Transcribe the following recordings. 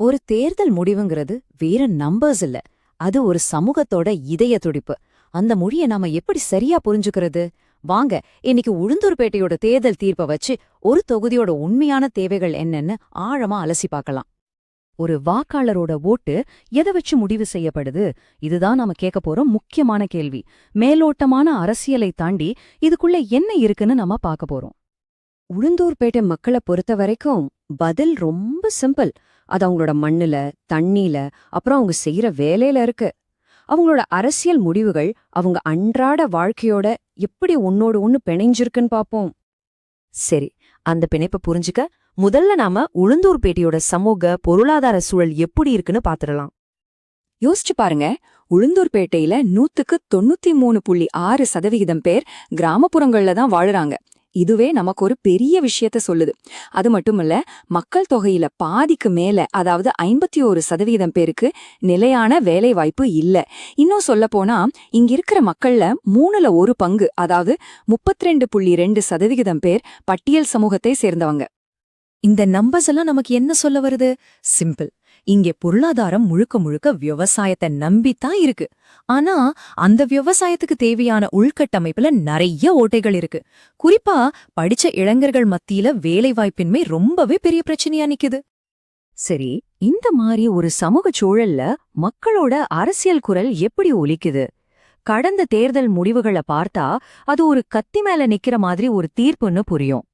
ஒரு தேர்தல் முடிவுங்கிறது வேற நம்பர்ஸ் இல்ல. அது ஒரு சமூகத்தோட இதய துடிப்பு. அந்த மொழிய நாம எப்படி சரியா புரிஞ்சுக்கிறது? வாங்க, இன்னைக்கு உளுந்தூர்பேட்டையோட தேர்தல் தீர்ப்ப வச்சு ஒரு தொகுதியோட உண்மையான தேவைகள் என்னன்னு ஆழமா அலசி பார்க்கலாம். ஒரு வாக்காளரோட ஓட்டு எதை வச்சு முடிவு செய்யப்படுது? இதுதான் நாம கேட்க போற முக்கியமான கேள்வி. மேலோட்டமான அரசியலை தாண்டி இதுக்குள்ள என்ன இருக்குன்னு நாம பார்க்க போறோம். உளுந்தூர்பேட்டை மக்களை பொறுத்த வரைக்கும் பதில் ரொம்ப சிம்பிள். அது அவங்களோட மண்ணுல, தண்ணில, அப்புறம் அவங்க செய்யற வேலையில இருக்கு. அவங்களோட அரசியல் முடிவுகள் அவங்க அன்றாட வாழ்க்கையோட எப்படி ஒன்னோடு ஒன்னு பிணைஞ்சிருக்குன்னு பாப்போம். சரி, அந்த பிணைப்பை புரிஞ்சுக்க முதல்ல நாம உளுந்தூர்பேட்டையோட சமூக பொருளாதார சூழல் எப்படி இருக்குன்னு பாத்துடலாம். யோசிச்சு பாருங்க, உளுந்தூர்பேட்டையில 93.6% பேர் கிராமப்புறங்கள்ல தான் வாழுறாங்க. இதுவே நமக்கு ஒரு பெரிய விஷயத்த சொல்லுது. அது மட்டுமல்ல, மக்கள் தொகையில பாதிக்கு மேல, அதாவது 51% பேருக்கு நிலையான வேலை வாய்ப்பு இல்ல. இன்னும் சொல்ல போனா, இங்க இருக்கிற மக்கள்ல 1/3 பங்கு, அதாவது 32.2% பேர் பட்டியல் சமூகத்தை சேர்ந்தவங்க. இந்த நம்பர்ஸ் எல்லாம் நமக்கு என்ன சொல்ல வருது? சிம்பிள். இங்கே பொருளாதாரம் முழுக்க முழுக்க விவசாயத்தை நம்பித்தான் இருக்கு. ஆனா அந்த விவசாயத்துக்கு தேவையான உள்கட்டமைப்புல நிறைய ஓட்டைகள் இருக்கு. குறிப்பா படிச்ச இளைஞர்கள் மத்தியில வேலைவாய்ப்பின்மை ரொம்பவே பெரிய பிரச்சனையா நிக்குது. சரி, இந்த மாதிரி ஒரு சமூக சூழல்ல மக்களோட அரசியல் குரல் எப்படி ஒலிக்குது? கடந்த தேர்தல் முடிவுகளை பார்த்தா அது ஒரு கத்தி மேல நிக்கிற மாதிரி ஒரு தீர்ப்புன்னு புரியும்.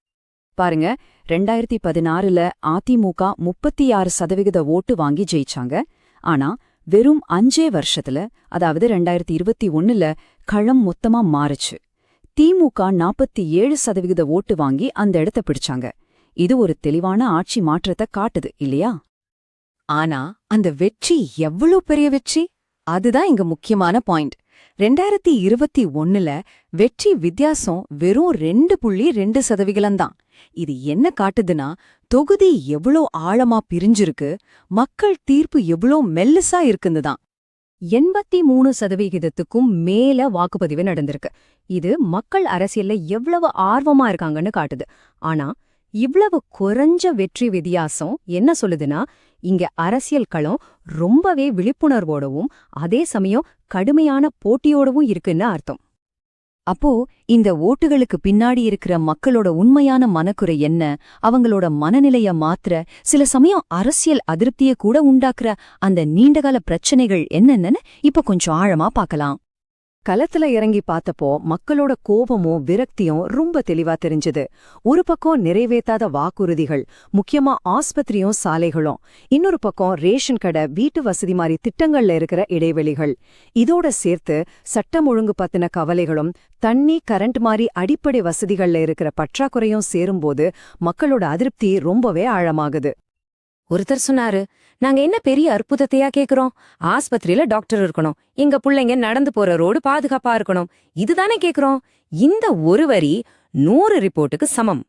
பாருங்க, 2016ல அதிமுக 36% ஓட்டு வாங்கி ஜெயிச்சாங்க. ஆனா வெறும் 5 வருஷத்துல, அதாவது 2021ல களம் மொத்தமா மாறுச்சு. திமுக 47% ஓட்டு வாங்கி அந்த இடத்த பிடிச்சாங்க. இது ஒரு தெளிவான ஆட்சி மாற்றத்தை காட்டுது இல்லையா? ஆனா அந்த வெற்றி எவ்வளவு பெரிய வெற்றி? அதுதான் இங்க முக்கியமான பாயிண்ட். 2021ல வெற்றி வித்தியாசம் வெறும் 2.2% தான். இது என்ன காட்டுதுன்னா, தொகுதி எவ்வளோ ஆழமா பிரிஞ்சிருக்கு, மக்கள் தீர்ப்பு எவ்வளோ மெல்லிசா இருக்குன்னுதான். 83%க்கும் மேல வாக்குப்பதிவு நடந்திருக்கு. இது மக்கள் அரசியல்ல எவ்வளவு ஆர்வமா இருக்காங்கன்னு காட்டுது. ஆனா இவ்வளவு குறைஞ்ச வெற்றி வித்தியாசம் என்ன சொல்லுதுன்னா, இங்க அரசியல் களம் ரொம்பவே விழிப்புணர்வோடவும் அதே சமயம் கடுமையான போட்டியோடவும் இருக்குன்னு அர்த்தம். அப்போ இந்த ஓட்டுகளுக்கு பின்னாடி இருக்கிற மக்களோட உண்மையான மனக்குறை என்ன, அவங்களோட மனநிலைய மாத்திர, சில சமயம் அரசியல் அதிருப்திய கூட உண்டாக்குற அந்த நீண்டகால பிரச்சனைகள் என்னென்னு இப்ப கொஞ்சம் ஆழமா பார்க்கலாம். களத்துல இறங்கி பார்த்தப்போ மக்களோட கோபமும் விரக்தியும் ரொம்ப தெளிவா தெரிஞ்சது. ஒரு பக்கம் நிறைவேற்றாத வாக்குறுதிகள், முக்கியமா ஆஸ்பத்திரியும் சாலைகளும். இன்னொரு பக்கம் ரேஷன் கடை, வீட்டு வசதி மாதிரி திட்டங்கள்ல இருக்கிற இடைவெளிகள். இதோட சேர்த்து சட்டம் ஒழுங்கு பத்தின கவலைகளும், தண்ணி, கரண்ட் மாதிரி அடிப்படை வசதிகள்ல இருக்கிற பற்றாக்குறையும் சேரும்போது மக்களோட அதிருப்தி ரொம்பவே ஆழமாகுது. ஒருத்தர் சொன்னாரு, நாங்க என்ன பெரிய அற்புதத்தையா கேக்குறோம்? ஆஸ்பத்திரியில டாக்டர் இருக்கணும், எங்க புள்ளைங்க நடந்து போற ரோடு பாதுகாப்பா இருக்கணும், இதுதானே கேக்குறோம். இந்த ஒரு வரி 100 ரிப்போர்ட்டுக்கு சமம்.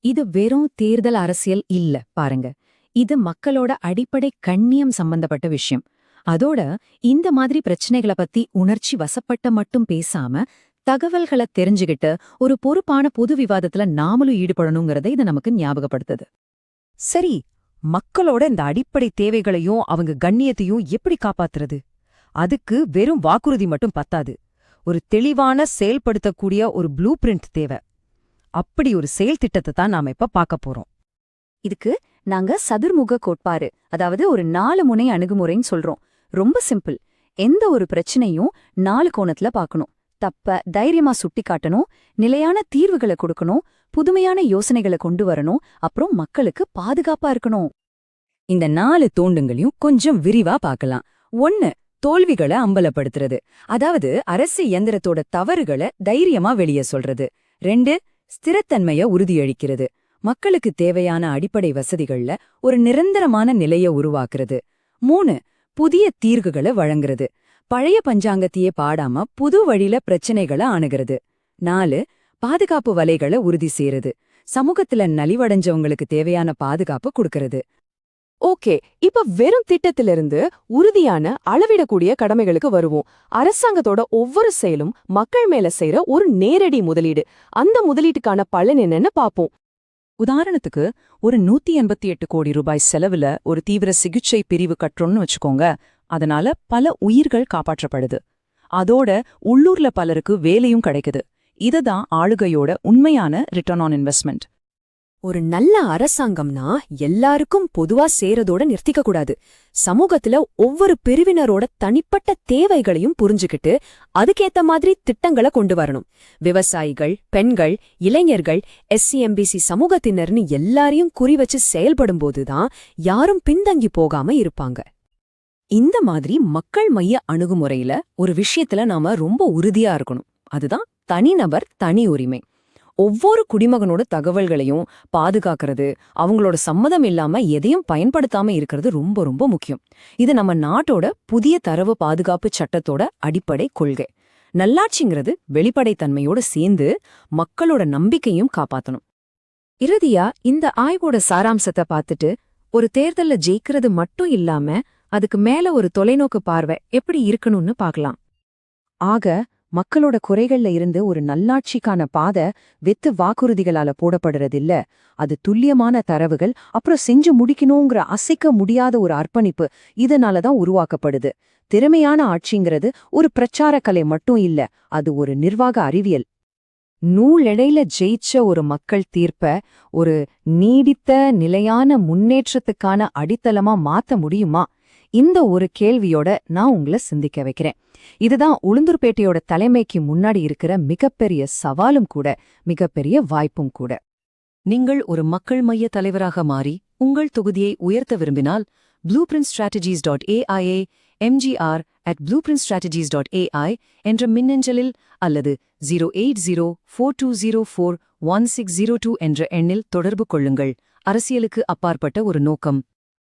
இது வெறும் தேர்தல் அரசியல் இல்ல பாருங்க. இது மக்களோட அடிப்படை கண்ணியம் சம்பந்தப்பட்ட விஷயம். அதோட இந்த மாதிரி பிரச்சனைகளை பத்தி உணர்ச்சி வசப்பட்ட மட்டும் பேசாம, தகவல்களை தெரிஞ்சுகிட்டு ஒரு பொறுப்பான பொது விவாதத்துல நாமளும் ஈடுபடணுங்கிறத இது நமக்கு ஞாபகப்படுத்துது. சரி, மக்களோட இந்த அடிப்படை தேவைகளையும் அவங்க கண்ணியத்தையும் எப்படி காப்பாத்துறது? அதுக்கு வெறும் வாக்குறுதி மட்டும் பத்தாது. ஒரு தெளிவான செயல்படுத்தக்கூடிய ஒரு ப்ளூ பிரிண்ட் தேவை. அப்படி ஒரு செயல் திட்டத்தை தான் நாம இப்ப பார்க்க போறோம். இதுக்கு நாங்க சதுர்முக கோட்பாடு, அதாவது ஒரு 4 முனை அணுகுமுறைன்னு சொல்றோம். ரொம்ப சிம்பிள். எந்த ஒரு பிரச்சனையும் 4 கோணத்துல பார்க்கணும். தப்ப தைரியமா சுட்டி காட்டணும், நிலையான தீர்வுகளை கொடுக்கணும், புதுமையான யோசனைகளை கொண்டு வரணும், அப்புறம் மக்களுக்கு பாதுகாப்பா இருக்கணும். இந்த 4 தூண்டுங்களையும் கொஞ்சம் விரிவா பார்க்கலாம். 1, தோல்விகளை அம்பலப்படுத்துறது, அதாவது அரசு இயந்திரத்தோட தவறுகளை தைரியமா வெளியே சொல்றது. 2, ஸ்திரத்தன்மைய உறுதியளிக்கிறது, மக்களுக்கு தேவையான அடிப்படை வசதிகள்ல ஒரு நிரந்தரமான நிலைய உருவாக்குறது. 3, புதிய தீர்வுகளை வழங்குறது, பழைய பஞ்சாங்கத்தையே பாடாம புது வழியில பிரச்சனைகளை அணுகிறது. 4, பாதுகாப்பு வலைகளை உறுதி செய்யறது, சமூகத்துல நலிவடைஞ்சவங்களுக்கு தேவையான பாதுகாப்பு கொடுக்கறது. ஓகே, இப்ப வெறும் திட்டத்திலிருந்து உறுதியான அளவிடக்கூடிய கடமைகளுக்கு வருவோம். அரசாங்கத்தோட ஒவ்வொரு செயலும் மக்கள் மேல செய்யற ஒரு நேரடி முதலீடு. அந்த முதலீட்டுக்கான பலன் என்னன்னு பாப்போம். உதாரணத்துக்கு ஒரு 188 கோடி ரூபாய் செலவுல ஒரு தீவிர சிகிச்சை பிரிவு கட்டுறோம்னு வச்சுக்கோங்க. அதனால பல உயிர்கள் காப்பாற்றப்படுது. அதோட உள்ளூர்ல பலருக்கு வேலையும் கிடைக்குது. இதுதான் ஆளுகையோட உண்மையான ரிட்டர்ன் ஆன் இன்வெஸ்ட்மெண்ட். ஒரு நல்ல அரசாங்கம்னா எல்லாருக்கும் பொதுவா சேரதோட நிறுத்திக்க கூடாது. சமூகத்துல ஒவ்வொரு பிரிவினரோட தனிப்பட்ட தேவைகளையும் புரிஞ்சுக்கிட்டு அதுக்கேத்த மாதிரி திட்டங்களை கொண்டு வரணும். விவசாயிகள், பெண்கள், இளைஞர்கள், எஸ்சி/எம்பிசி சமூகத்தினர்னு எல்லாரையும் குறிவச்சு செயல்படும்போதுதான் யாரும் பின்தங்கி போகாம இருப்பாங்க. இந்த மாதிரி மக்கள் மைய அணுகுமுறையில ஒரு விஷயத்துல நாம ரொம்ப உறுதியா இருக்கணும். அதுதான் தனிநபர் தனி உரிமை. ஒவ்வொரு குடிமகனோட தகவல்களையும் பாதுகாக்கிறது, அவங்களோட சம்மதம் இல்லாம எதையும் பயன்படுத்தாம இருக்கிறது ரொம்ப ரொம்ப முக்கியம். இது நம்ம நாட்டோட புதிய தரவு பாதுகாப்பு சட்டத்தோட அடிப்படை கொள்கை. நல்லாட்சிங்கிறது வெளிப்படைத்தன்மையோட சேர்ந்து மக்களோட நம்பிக்கையும் காப்பாத்தணும். இறுதியா இந்த ஆய்வோட சாராம்சத்தை பார்த்துட்டு ஒரு தேர்தல்ல ஜெயிக்கிறது மட்டும் இல்லாம அதுக்கு மேல ஒரு தொலைநோக்கு பார்வை எப்படி இருக்கணும்னு பார்க்கலாம். ஆக மக்களோட குறைகள்ல இருந்து ஒரு நல்லாட்சிக்கான பாதை வெத்து வாக்குறுதிகளால போடப்படுறதில்ல. அது துல்லியமான தரவுகள், அப்புறம் செஞ்சு முடிக்கணுங்கிற அசைக்க முடியாத ஒரு அர்ப்பணிப்பு, இதனாலதான் உருவாக்கப்படுது. திறமையான ஆட்சிங்கிறது ஒரு பிரச்சார கலை மட்டும் இல்ல, அது ஒரு நிர்வாக அறிவியல். நூலெடையில ஜெயிச்ச ஒரு மக்கள் தீர்ப்ப ஒரு நீடித்த நிலையான முன்னேற்றத்துக்கான அடித்தளமா மாத்த முடியுமா? இந்த ஒரு கேள்வியோட நான் உங்களை சிந்திக்க வைக்கிறேன். இதுதான் உளுந்தூர்பேட்டையோட தலைமைக்கு முன்னாடி இருக்கிற மிகப்பெரிய சவாலும் கூட, மிகப்பெரிய வாய்ப்பும் கூட. நீங்கள் ஒரு மக்கள் மைய தலைவராக மாறி உங்கள் தொகுதியை உயர்த்த விரும்பினால் blueprintstrategies.ai mgr@blueprintstrategies.ai என்ற மின்னஞ்சலில் அல்லது 08042041602 என்ற எண்ணில் தொடர்பு கொள்ளுங்கள். அரசியலுக்கு அப்பாற்பட்ட ஒரு நோக்கம்.